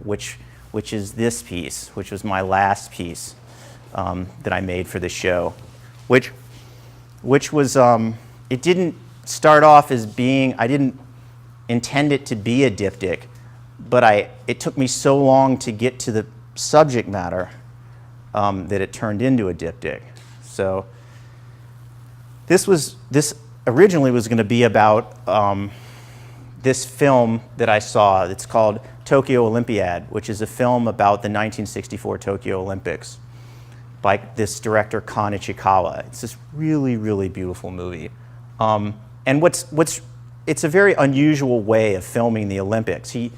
which is this piece, which was my last piece that I made for the show, which was, it didn't start off as being, I didn't intend it to be a diptych, but it took me so long to get to the subject matter that it turned into a diptych. So this originally was going to be about this film that I saw. It's called Tokyo Olympiad, which is a film about the 1964 Tokyo Olympics by this director Kan Ichikawa. It's this really, really beautiful movie. And it's a very unusual way of filming the Olympics. He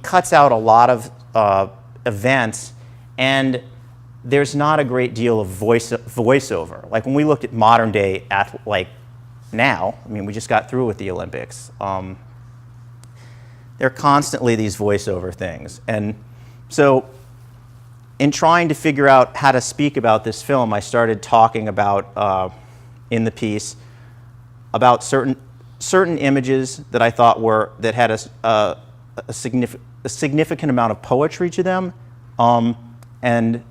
cuts out a lot of events, and there's not a great deal of voiceover. Like when we looked at modern day, like now, I mean, we just got through with the Olympics. There are constantly these voiceover things. And so in trying to figure out how to speak about this film, I started talking about, in the piece, about certain images that I thought that had a significant amount of poetry to them, and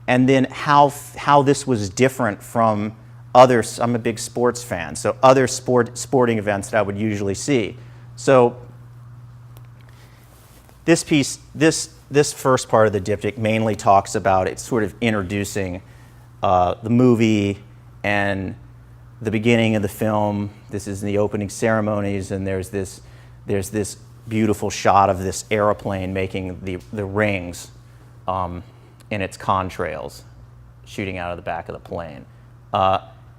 then how this was different from others. I'm a big sports fan, so other sporting events that I would usually see. So this piece, this first part of the diptych mainly talks about it sort of introducing the movie and the beginning of the film. This is in the opening ceremonies, and there's this beautiful shot of this airplane making the rings in its contrails, shooting out of the back of the plane.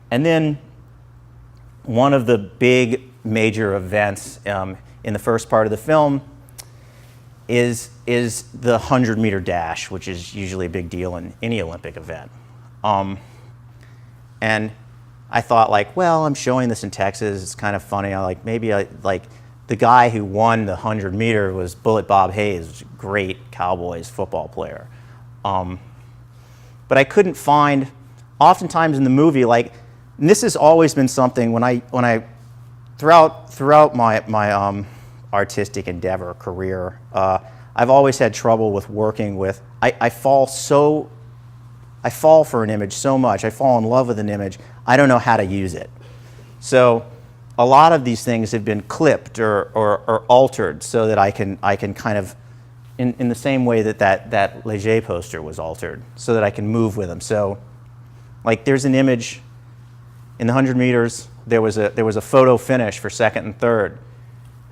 And then one of the big major events in the first part of the film is the 100-meter dash, which is usually a big deal in any Olympic event. And I thought, like, well, I'm showing this in Texas. It's kind of funny. Maybe the guy who won the 100-meter was Bullet Bob Hayes, a great Cowboys football player. But I couldn't find, oftentimes in the movie, like, and this has always been something when I throughout my artistic endeavor career, I've always had trouble with working with. I fall for an image so much. I fall in love with an image. I don't know how to use it. So a lot of these things have been clipped or altered so that I can kind of, in the same way that Leger poster was altered, so that I can move with them. So, like, there's an image in the 100 meters. There was a photo finish for second and third,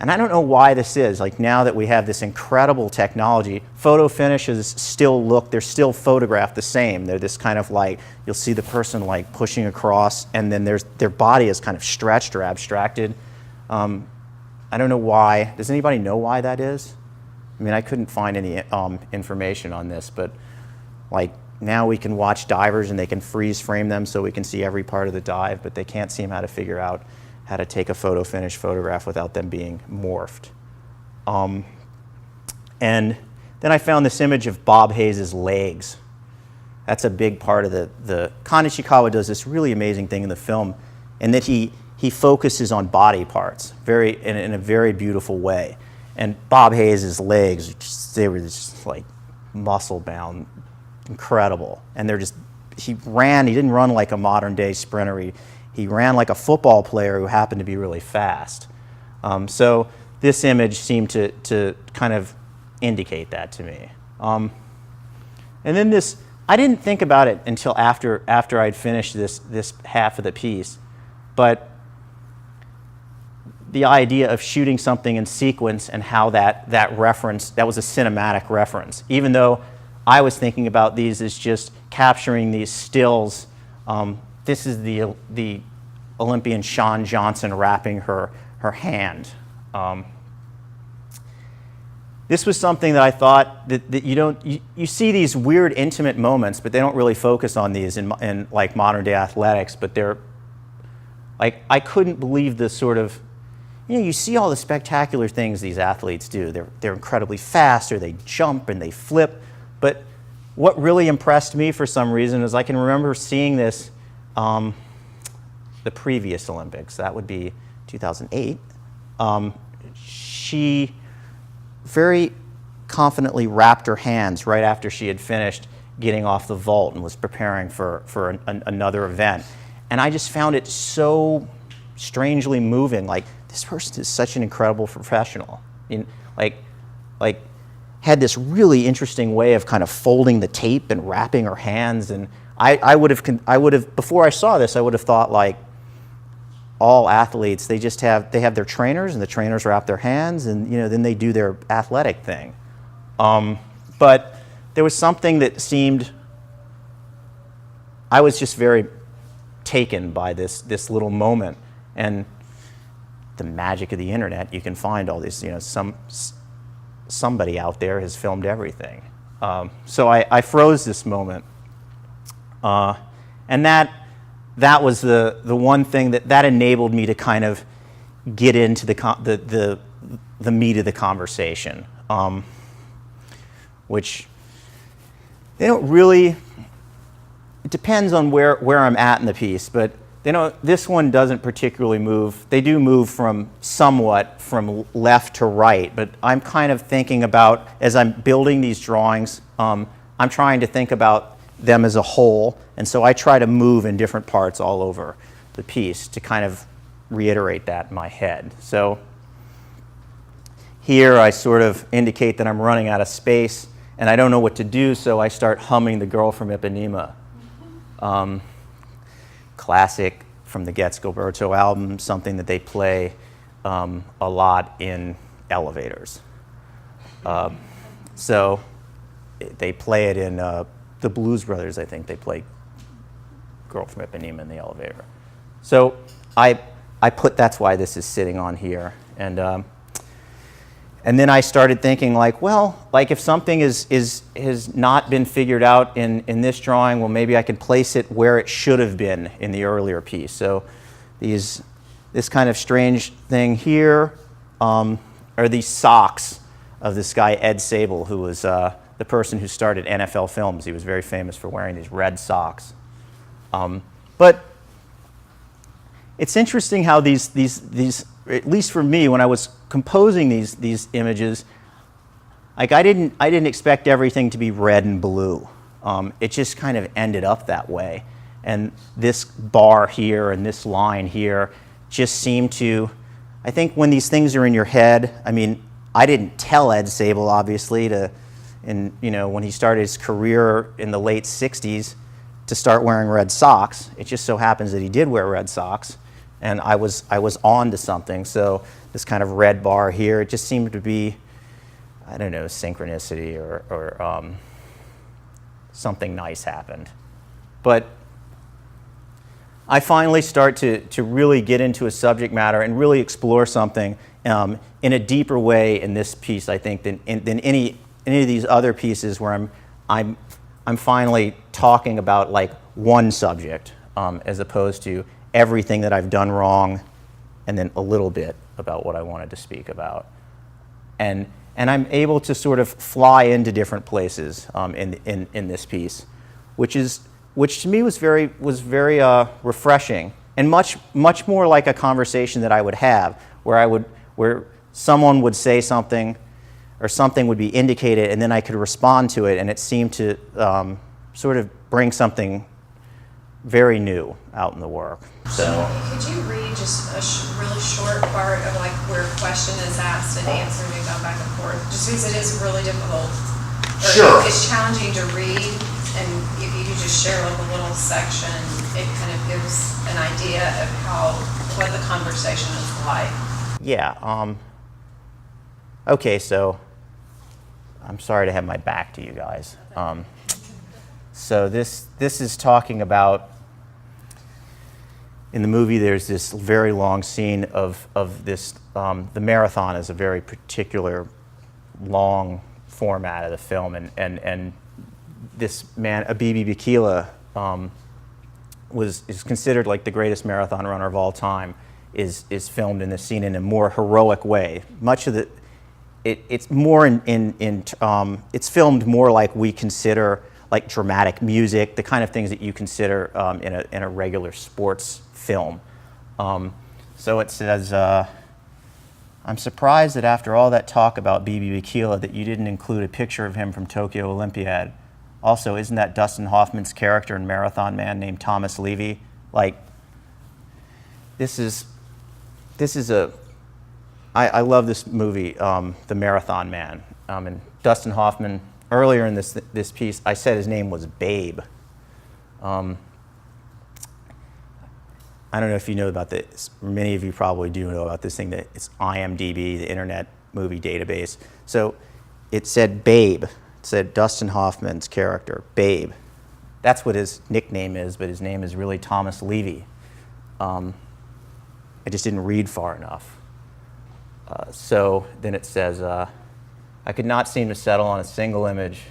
and I don't know why this is. Like, now that we have this incredible technology, photo finishes they're still photographed the same. They're this kind of, like, you'll see the person like pushing across, and then their body is kind of stretched or abstracted. I don't know why. Does anybody know why that is? I mean, I couldn't find any information on this, but like now we can watch divers and they can freeze frame them so we can see every part of the dive, but they can't seem how to figure out how to take a photo finish photograph without them being morphed. And then I found this image of Bob Hayes' legs. That's a big part of the Kan Ichikawa does this really amazing thing in the film, and that he focuses on body parts in a very beautiful way. And Bob Hayes' legs, they were just like muscle bound, incredible. And he didn't run like a modern day sprinter. He ran like a football player who happened to be really fast. So this image seemed to kind of indicate that to me. And then I didn't think about it until after I'd finished this half of the piece, but the idea of shooting something in sequence and how that was a cinematic reference. Even though I was thinking about these as just capturing these stills. This is the Olympian Shawn Johnson wrapping her hand. This was something that I thought that you see these weird intimate moments, but they don't really focus on these in like modern day athletics. But they're like, I couldn't believe the sort of, you see all the spectacular things these athletes do. They're incredibly fast, or they jump and they flip. But what really impressed me for some reason is I can remember seeing this the previous Olympics. That would be 2008. She very confidently wrapped her hands right after she had finished getting off the vault and was preparing for another event. And I just found it so strangely moving. Like, this person is such an incredible professional. I mean, like had this really interesting way of kind of folding the tape and wrapping her hands. And I would have, before I saw this, I would have thought, like, all athletes, they have their trainers, and the trainers wrap their hands, and then they do their athletic thing. But there was something that seemed, I was just very taken by this little moment, and the magic of the internet. You can find all these, somebody out there has filmed everything. So I froze this moment, and that was the one thing that enabled me to kind of get into the meat of the conversation, which they don't really. It depends on where I'm at in the piece, but this one doesn't particularly move. They do move somewhat from left to right, but I'm kind of thinking about, as I'm building these drawings, I'm trying to think about them as a whole, and so I try to move in different parts all over the piece to kind of reiterate that in my head. So here I sort of indicate that I'm running out of space, and I don't know what to do, so I start humming The Girl from Ipanema. Classic from the Getscoberto album, something that they play a lot in elevators. So they play it in the Blues Brothers, I think they play Girl from Ipanema in the elevator. So I put, that's why this is sitting on here. And then I started thinking, like, well, like, if something has not been figured out in this drawing, well, maybe I can place it where it should have been in the earlier piece. So this kind of strange thing here are these socks of this guy, Ed Sable, who was the person who started NFL Films. He was very famous for wearing these red socks. But it's interesting how these, at least for me, when I was composing these images, like, I didn't expect everything to be red and blue. It just kind of ended up that way. And this bar here and this line here just seemed to, I think when these things are in your head, I mean, I didn't tell Ed Sable, obviously, when he started his career in the late 60s, to start wearing red socks. It just so happens that he did wear red socks, and I was on to something. So this kind of red bar here, it just seemed to be, I don't know, synchronicity or something nice happened. But I finally start to really get into a subject matter and really explore something in a deeper way in this piece, I think, than any of these other pieces where I'm finally talking about, like, one subject as opposed to everything that I've done wrong and then a little bit about what I wanted to speak about. And I'm able to sort of fly into different places in this piece, which to me was very refreshing, and much more like a conversation that I would have, where someone would say something or something would be indicated, and then I could respond to it, and it seemed to sort of bring something very new out in the work. So could you read just a really short part of, like, where a question is asked and answered and gone back and forth, just because it is really difficult, or sure, it's challenging to read, and if you could just share, like, a little section, it kind of gives an idea of what the conversation is like. Yeah. Okay, so I'm sorry to have my back to you guys. So this is talking about, in the movie, there's this very long scene of this, the marathon is a very particular long format of the film, and this man, Abibi Bikila, is considered like the greatest marathon runner of all time, is filmed in this scene in a more heroic way. Much of it's more it's filmed more like we consider, like, dramatic music, the kind of things that you consider in a regular sports film. So it says, I'm surprised that after all that talk about B.B. Bikila that you didn't include a picture of him from Tokyo Olympiad. Also, isn't that Dustin Hoffman's character in Marathon Man named Thomas Levy? Like, this is I love this movie, The Marathon Man. And Dustin Hoffman, earlier in this piece, I said his name was Babe. I don't know if you know about this. Many of you probably do know about this thing that it's IMDb, the Internet Movie Database. So it said Babe. It said Dustin Hoffman's character, Babe. That's what his nickname is, but his name is really Thomas Levy. I just didn't read far enough. So then it says, I could not seem to settle on a single image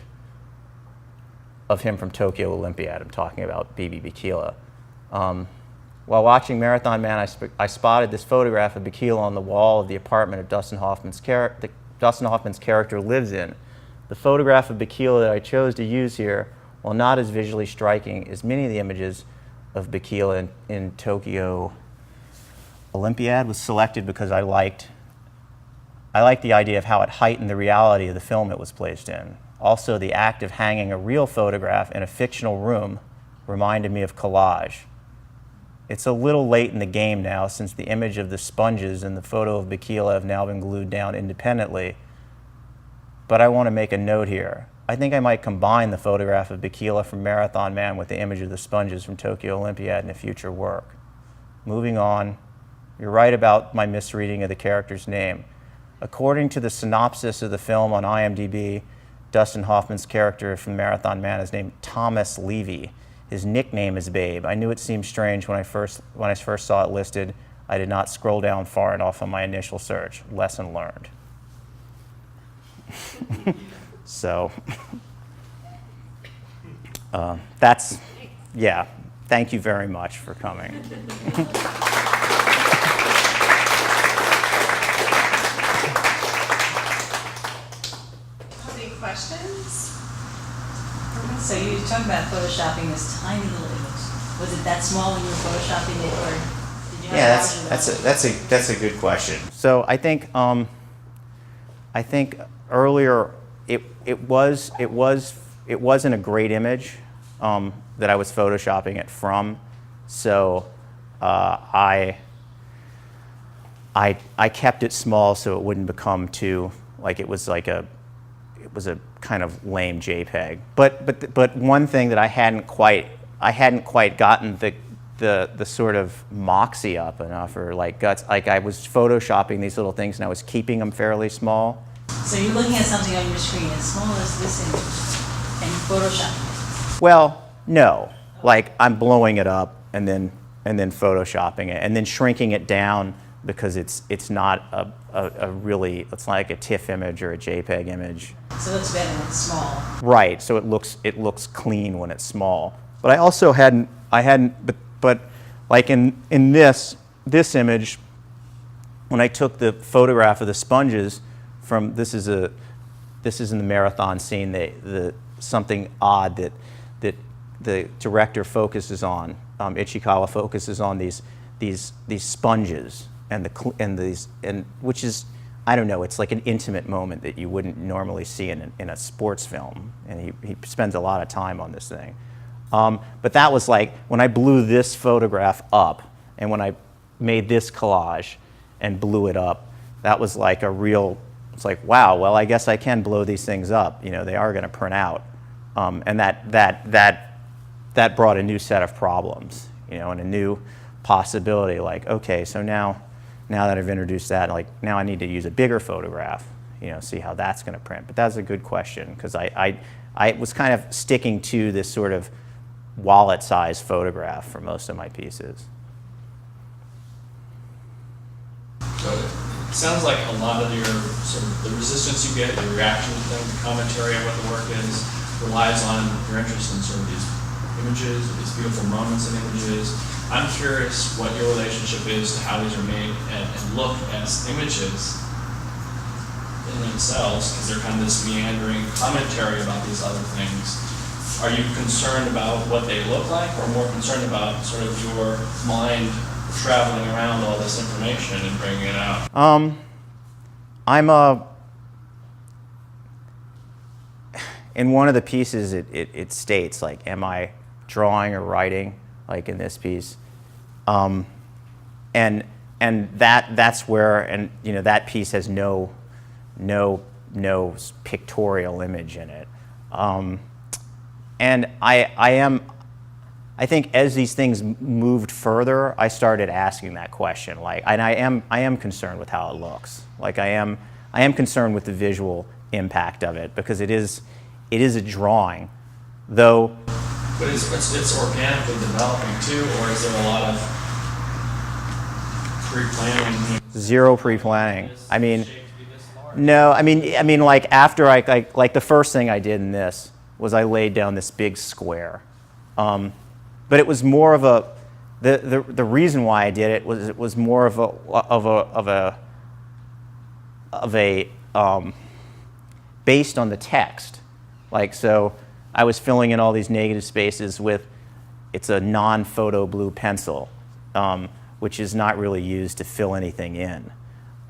of him from Tokyo Olympiad. I'm talking about B.B. Bikila. While watching Marathon Man, I spotted this photograph of Bikila on the wall of the apartment of Dustin Hoffman's character lives in. The photograph of Bikila that I chose to use here, while not as visually striking as many of the images of Bikila in Tokyo Olympiad, was selected because I liked the idea of how it heightened the reality of the film it was placed in. Also, the act of hanging a real photograph in a fictional room reminded me of collage. It's a little late in the game now, since the image of the sponges and the photo of Bikila have now been glued down independently. But I want to make a note here. I think I might combine the photograph of Bikila from Marathon Man with the image of the sponges from Tokyo Olympiad in a future work. Moving on, you're right about my misreading of the character's name. According to the synopsis of the film on IMDb, Dustin Hoffman's character from Marathon Man is named Thomas Levy. His nickname is Babe. I knew it seemed strange when I first saw it listed. I did not scroll down far enough on my initial search. Lesson learned. So, that's, yeah. Thank you very much for coming. Any questions? So you talk about photoshopping this tiny little image. Was it that small when you were photoshopping it, or did you have Yeah, that's a good question. So I think earlier it wasn't a great image that I was photoshopping it from. So I kept it small so it wouldn't become too like it was a kind of lame JPEG. But one thing that I hadn't quite gotten the sort of moxie up enough, or like guts. Like I was photoshopping these little things and I was keeping them fairly small. So you're looking at something on your screen as small as this image, and photoshopping it. Well, no. Like I'm blowing it up and then photoshopping it and then shrinking it down because it's not a really, it's like a TIFF image or a JPEG image. So it looks better when it's small. Right. So it looks clean when it's small. But I also but like in this image, when I took the photograph of the sponges from this is in the marathon scene. Something odd that the director focuses on. Ichikawa focuses on these sponges and which is, I don't know, it's like an intimate moment that you wouldn't normally see in a sports film, and he spends a lot of time on this thing. But that was like when I blew this photograph up and when I made this collage and blew it up, that was like a real, it's like, wow, well, I guess I can blow these things up. You know, they are going to print out. And that brought a new set of problems, you know, and a new possibility. Like, okay, so now that I've introduced that, like now I need to use a bigger photograph, you know, see how that's going to print. But that's a good question, because I was kind of sticking to this sort of wallet-sized photograph for most of my pieces. So it sounds like a lot of your sort of the resistance you get, your reaction to things, the commentary on what the work is, relies on your interest in sort of these images, or these beautiful moments in images. I'm curious what your relationship is to how these are made and look as images in themselves, because they're kind of this meandering commentary about these other things. Are you concerned about what they look like, or more concerned about sort of your mind traveling around all this information and bringing it out? I'm in one of the pieces it states like, am I drawing or writing, like in this piece, and that's where, and you know, that piece has no pictorial image in it, and I think as these things moved further, I started asking that question, like, and I am concerned with how it looks, like I am concerned with the visual impact of it, because it is a drawing, though. But it's organically developing too, or is there a lot of pre-planning? Zero pre-planning. I mean, no, I mean, like after like the first thing I did in this was I laid down this big square, but it was more of a the reason why I did it was more of a based on the text, like so. I was filling in all these negative spaces with, it's a non-photo blue pencil, which is not really used to fill anything in.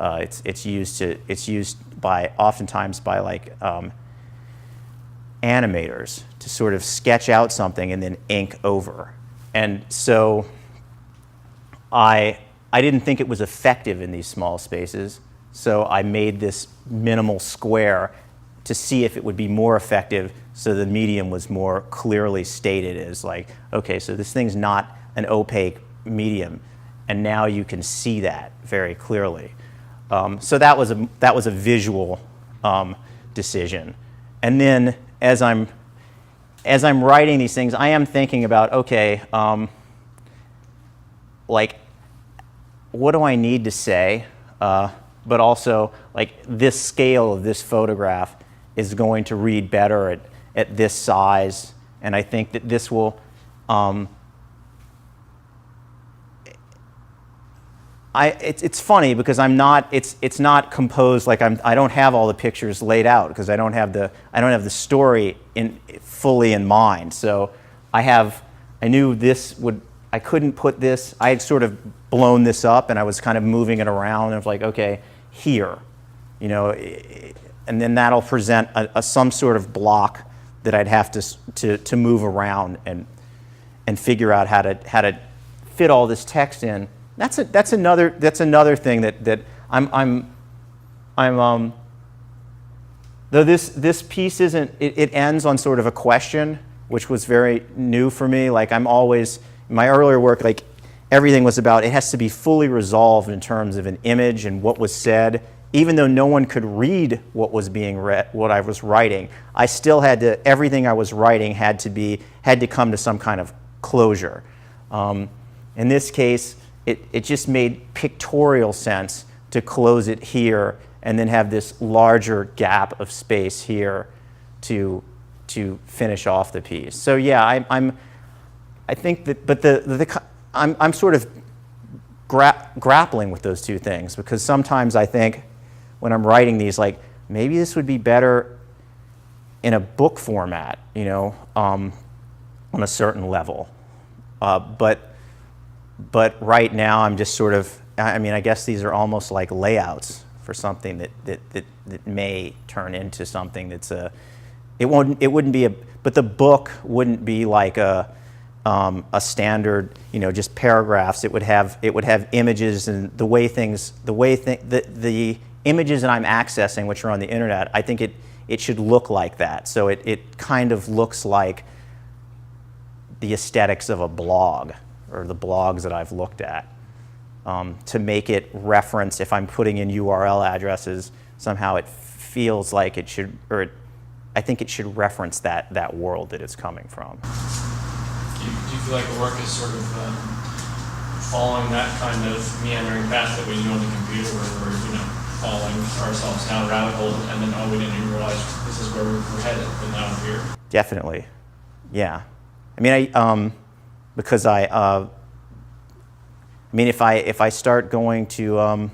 It's used by oftentimes by like animators to sort of sketch out something and then ink over. And so I didn't think it was effective in these small spaces, so I made this minimal square to see if it would be more effective, so the medium was more clearly stated as like, okay, so this thing's not an opaque medium, and now you can see that very clearly. So that was a visual decision. And then as I'm writing these things, I am thinking about, okay, like, what do I need to say? But also, like, this scale of this photograph is going to read better at this size, and I think that this will, it's funny because I'm not, it's not composed like I don't have all the pictures laid out because I don't have the story fully in mind. So I knew this would, I couldn't put this, I had sort of blown this up and I was kind of moving it around and I was like, okay, here, you know, and then that'll present some sort of block that I'd have to move around and figure out how to fit all this text in. That's another thing that I'm though this piece isn't, it ends on sort of a question, which was very new for me. Like I'm always, in my earlier work, like everything was about, it has to be fully resolved in terms of an image and what was said. Even though no one could read what was being read, what I was writing, I still had to, everything I was writing had to come to some kind of closure. In this case, it just made pictorial sense to close it here and then have this larger gap of space here to finish off the piece. So yeah, I think that, but I'm sort of grappling with those two things, because sometimes I think when I'm writing these, like, maybe this would be better in a book format, you know, on a certain level. But right now I'm just sort of, I mean, I guess these are almost like layouts for something that may turn into something that's it wouldn't be but the book wouldn't be like a standard, you know, just paragraphs. It would have images, and the images that I'm accessing, which are on the internet, I think it should look like that. So it kind of looks like the aesthetics of a blog, or the blogs that I've looked at, to make it reference, if I'm putting in URL addresses, somehow it feels like it should, or I think it should reference that world that it's coming from. Do you feel like the work is sort of following that kind of meandering path that we do on the computer, where we're, you know, following ourselves down a rabbit hole, and then, oh, we didn't even realize this is where we're headed, but now we're here? Definitely, yeah. I mean, because I mean, if I start going to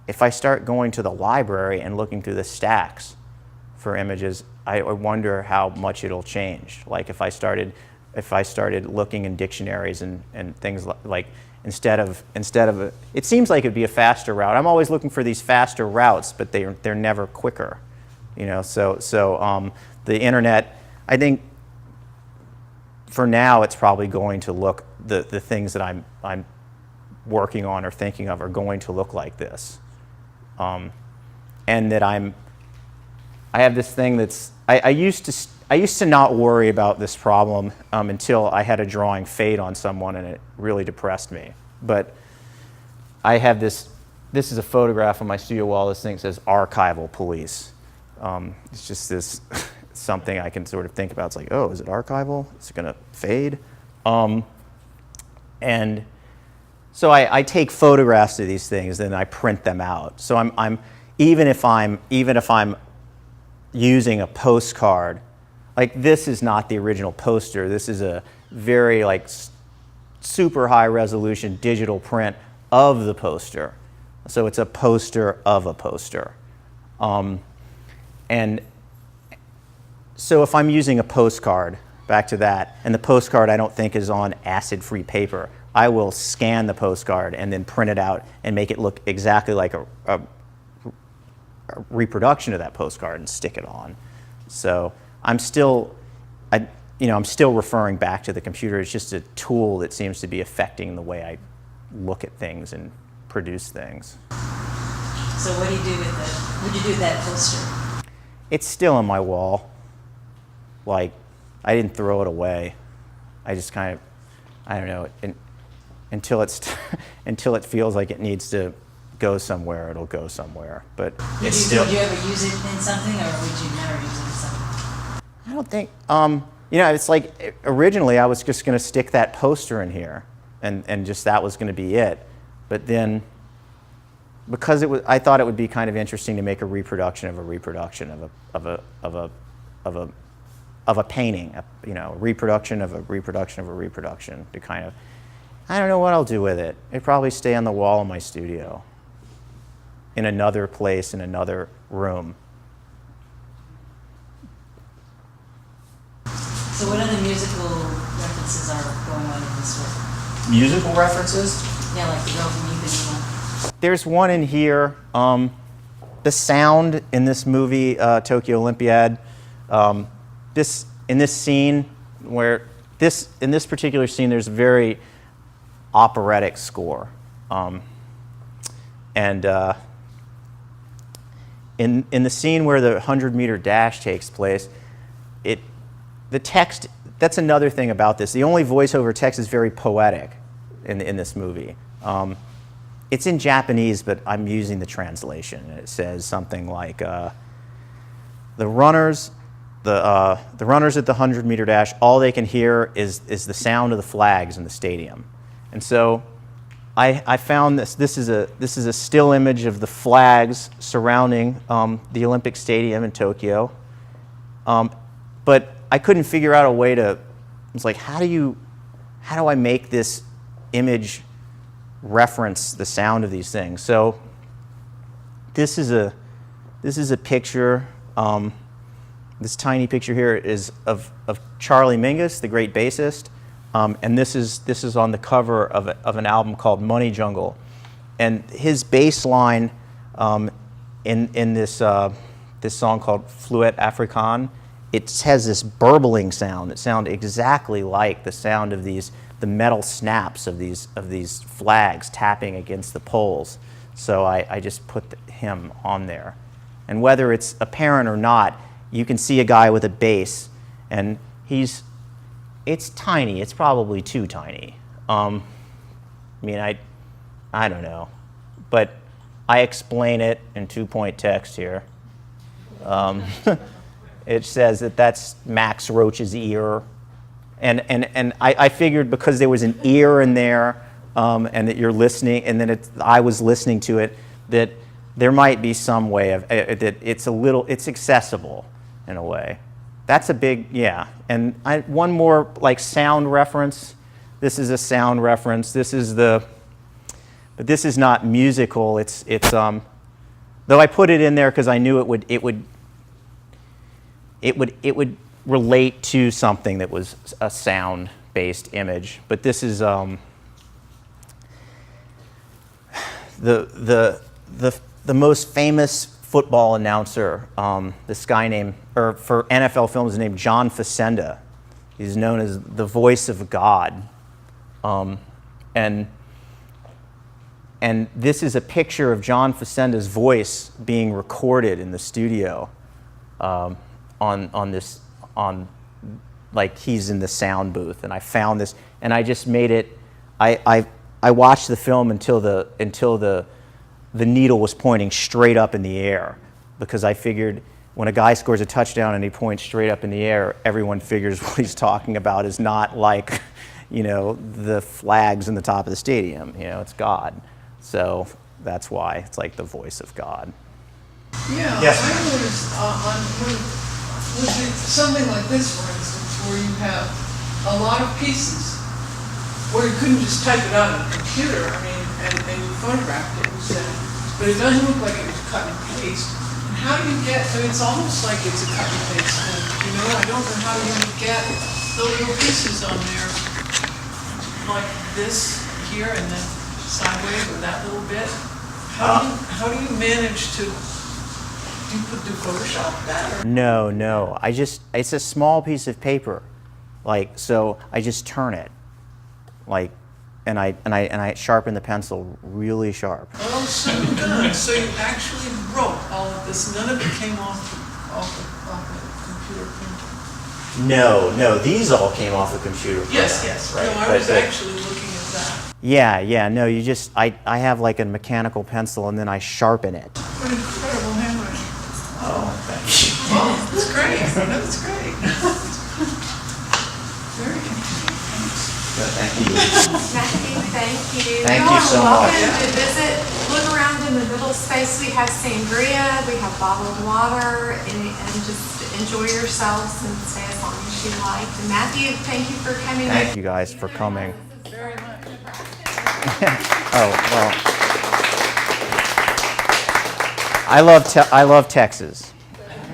the library and looking through the stacks for images, I wonder how much it'll change. Like if I started looking in dictionaries and things like, instead of it seems like it'd be a faster route. I'm always looking for these faster routes, but they're never quicker, you know. So the internet, I think, for now, it's probably going to look, the things that I'm working on or thinking of are going to look like this, and that I have this thing that's I used to not worry about this problem until I had a drawing fade on someone and it really depressed me. But I have this. This is a photograph on my studio wall. This thing says "Archival Police." It's just this something I can sort of think about. It's like, oh, is it archival? Is it going to fade? And so I take photographs of these things and I print them out. So I'm even if I'm using a postcard, like this is not the original poster. This is a very like super high resolution digital print of the poster. So it's a poster of a poster. And so if I'm using a postcard, back to that, and the postcard I don't think is on acid-free paper, I will scan the postcard and then print it out and make it look exactly like a reproduction of that postcard and stick it on. So I'm still referring back to the computer. It's just a tool that seems to be affecting the way I look at things and produce things. So what do you do with what'd you do with that poster? It's still on my wall. Like, I didn't throw it away. I just kind of, I don't know, until it feels like it needs to go somewhere, it'll go somewhere. But it's still. Would you ever use it in something, or would you never use it in something? I don't think. It's like originally I was just going to stick that poster in here, and just that was going to be it. But then, because I thought it would be kind of interesting to make a reproduction of a reproduction of a painting, a reproduction of a reproduction of a reproduction, to kind of, I don't know what I'll do with it. It'd probably stay on the wall in my studio, in another place, in another room. So what other musical references are going on in this work? Musical references? Yeah, like the Girl from Ipanema. There's one in here. The sound in this movie, Tokyo Olympiad, in this scene, in this particular scene, there's a very operatic score. In the scene where the 100-meter dash takes place, the text, that's another thing about this. The only voiceover text is very poetic in this movie. It's in Japanese, but I'm using the translation. And it says something like, the runners at the 100-meter dash, all they can hear is the sound of the flags in the stadium. And so I found this. This is a still image of the flags surrounding the Olympic Stadium in Tokyo. But I couldn't figure out a way to. It's like, how do I make this image reference the sound of these things? So this is a picture. This tiny picture here is of Charlie Mingus, the great bassist, and this is on the cover of an album called Money Jungle, and his bass line in this song called Fluet Africain, it has this burbling sound that sounds exactly like the sound of the metal snaps of these flags tapping against the poles. So I just put him on there, and whether it's apparent or not, you can see a guy with a bass, and it's tiny. It's probably too tiny. I don't know, but I explain it in 2-point text here. It says that's Max Roach's ear, and I figured because there was an ear in there, and that you're listening, and then I was listening to it, that there might be some way of that it's accessible in a way. That's a big, yeah. And one more like sound reference. This is a sound reference. But this is not musical. It's though I put it in there because I knew it would relate to something that was a sound-based image. But this is the most famous football announcer, this guy named, or for NFL films, named John Facenda. He's known as the voice of God. And this is a picture of John Facenda's voice being recorded in the studio like he's in the sound booth. And I found this, and I just made it, I watched the film until the needle was pointing straight up in the air, because I figured when a guy scores a touchdown and he points straight up in the air, everyone figures what he's talking about is not like, the flags in the top of the stadium. It's God. So that's why it's like the voice of God. Yeah, Yes. I noticed something like this, for instance, where you have a lot of pieces, where you couldn't just type it out on a computer, and you photographed it instead. But it doesn't look like it was cut and paste. And how do you get, it's almost like it's a cut and paste thing, I don't know how you get the little pieces on there, like this here and then sideways or that little bit. How do you manage to, do Photoshop that? Or? No. It's a small piece of paper. So I just turn it. And I sharpen the pencil really sharp. Oh, so done. So you actually wrote all of this. None of it came off the computer printer. No, these all came off the computer. Yes. Right. No, I was actually looking at that. Yeah, no, I have like a mechanical pencil and then I sharpen it. What incredible handwriting. Oh, thank you. Oh, that's great. That's great. Very interesting. Thank you. Matthew, thank you. Thank you so much. Welcome to visit. Look around in the middle space. We have sangria, we have bottled water, and just enjoy yourselves and stay as long as you like. And Matthew, thank you for coming. Thank you guys for coming. Very much. Oh, well. I love Texas.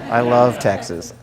I love Texas.